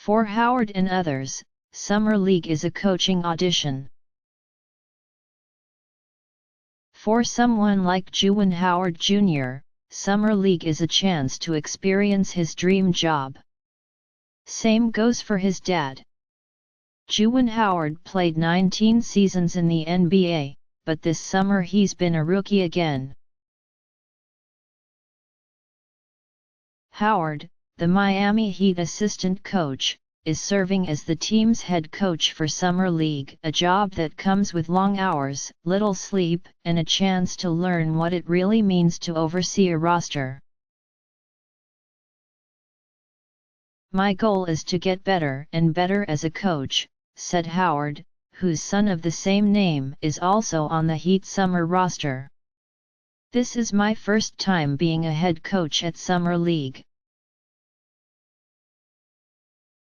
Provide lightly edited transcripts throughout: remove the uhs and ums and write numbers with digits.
For Howard and others, Summer League is a coaching audition. For someone like Juwan Howard Jr., Summer League is a chance to experience his dream job. Same goes for his dad. Juwan Howard played 19 seasons in the NBA, but this summer he's been a rookie again. Howard, the Miami Heat assistant coach, is serving as the team's head coach for Summer League, a job that comes with long hours, little sleep, and a chance to learn what it really means to oversee a roster. "My goal is to get better and better as a coach," said Howard, whose son of the same name is also on the Heat summer roster. "This is my first time being a head coach at Summer League.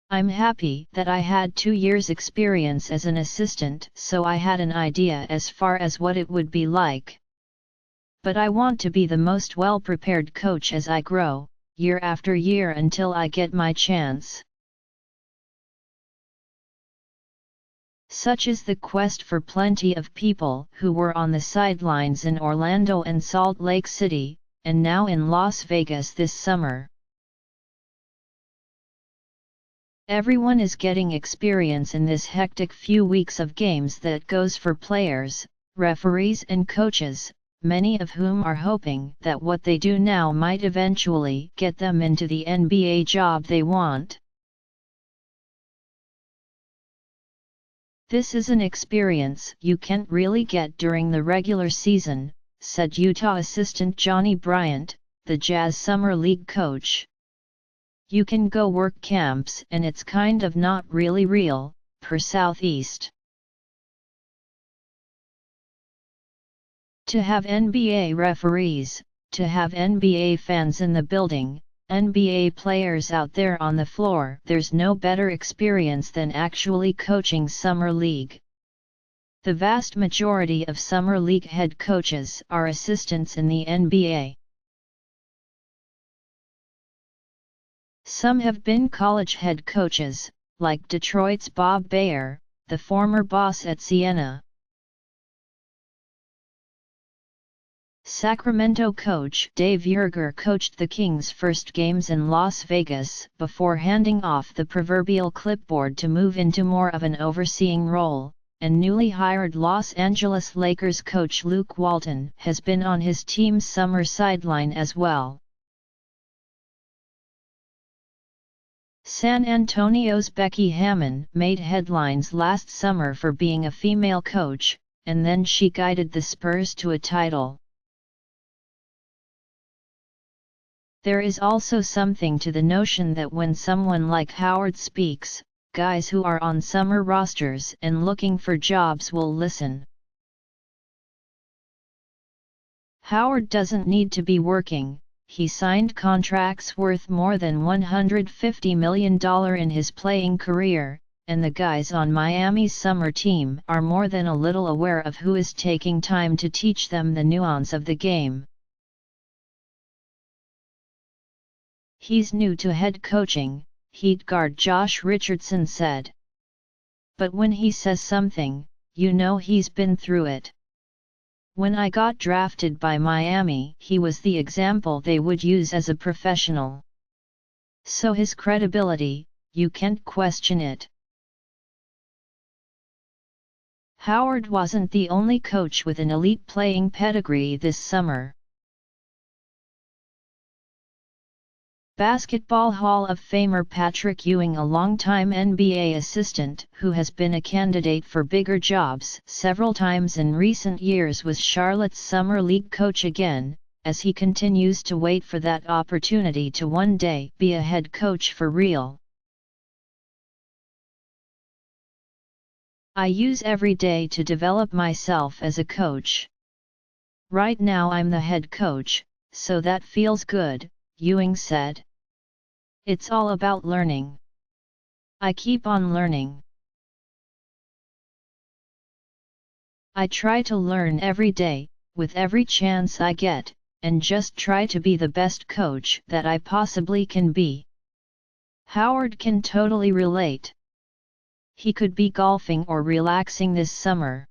I'm happy that I had 2 years' experience as an assistant, so I had an idea as far as what it would be like. But I want to be the most well-prepared coach as I grow, year after year until I get my chance." Such is the quest for plenty of people who were on the sidelines in Orlando and Salt Lake City, and now in Las Vegas this summer. Everyone is getting experience in this hectic few weeks of games that goes for players, referees and coaches, many of whom are hoping that what they do now might eventually get them into the NBA job they want. "This is an experience you can't really get during the regular season," said Utah assistant Johnny Bryant, the Jazz Summer League coach. "You can go work camps and it's kind of not really real, per Southeast. To have NBA referees, to have NBA fans in the building, NBA players out there on the floor, there's no better experience than actually coaching Summer League. The vast majority of Summer League head coaches are assistants in the NBA. Some have been college head coaches, like Detroit's Bob Bayer, the former boss at Siena. Sacramento coach Dave Yerger coached the Kings' first games in Las Vegas before handing off the proverbial clipboard to move into more of an overseeing role, and newly hired Los Angeles Lakers coach Luke Walton has been on his team's summer sideline as well. San Antonio's Becky Hammon made headlines last summer for being a female coach, and then she guided the Spurs to a title. There is also something to the notion that when someone like Howard speaks, guys who are on summer rosters and looking for jobs will listen. Howard doesn't need to be working. He signed contracts worth more than $150 million in his playing career, and the guys on Miami's summer team are more than a little aware of who is taking time to teach them the nuance of the game. He's new to head coaching, Heat guard Josh Richardson said. But when he says something, you know he's been through it. When I got drafted by Miami, he was the example they would use as a professional. So his credibility, you can't question it. Howard wasn't the only coach with an elite playing pedigree this summer. Basketball Hall of Famer Patrick Ewing, a longtime NBA assistant who has been a candidate for bigger jobs several times in recent years, was Charlotte's Summer League coach again, as he continues to wait for that opportunity to one day be a head coach for real. "I use every day to develop myself as a coach. Right now I'm the head coach, so that feels good," Ewing said. "It's all about learning. I keep on learning. I try to learn every day, with every chance I get, and just try to be the best coach that I possibly can be." Howard can totally relate. He could be golfing or relaxing this summer.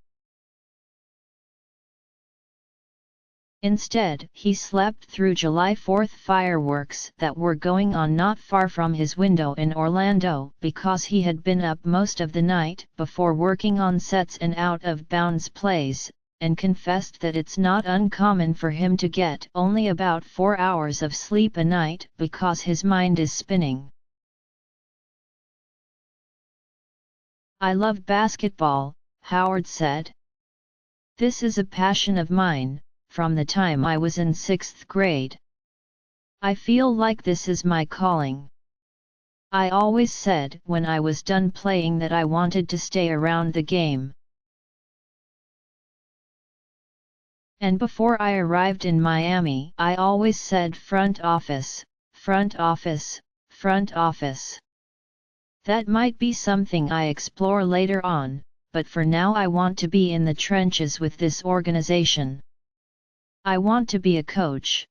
Instead, he slept through July 4th fireworks that were going on not far from his window in Orlando because he had been up most of the night before working on sets and out-of-bounds plays, and confessed that it's not uncommon for him to get only about 4 hours of sleep a night because his mind is spinning. "I love basketball," Howard said. "This is a passion of mine, from the time I was in 6th grade. I feel like this is my calling. I always said when I was done playing that I wanted to stay around the game. And before I arrived in Miami, I always said front office, front office, front office. That might be something I explore later on, but for now I want to be in the trenches with this organization. I want to be a coach."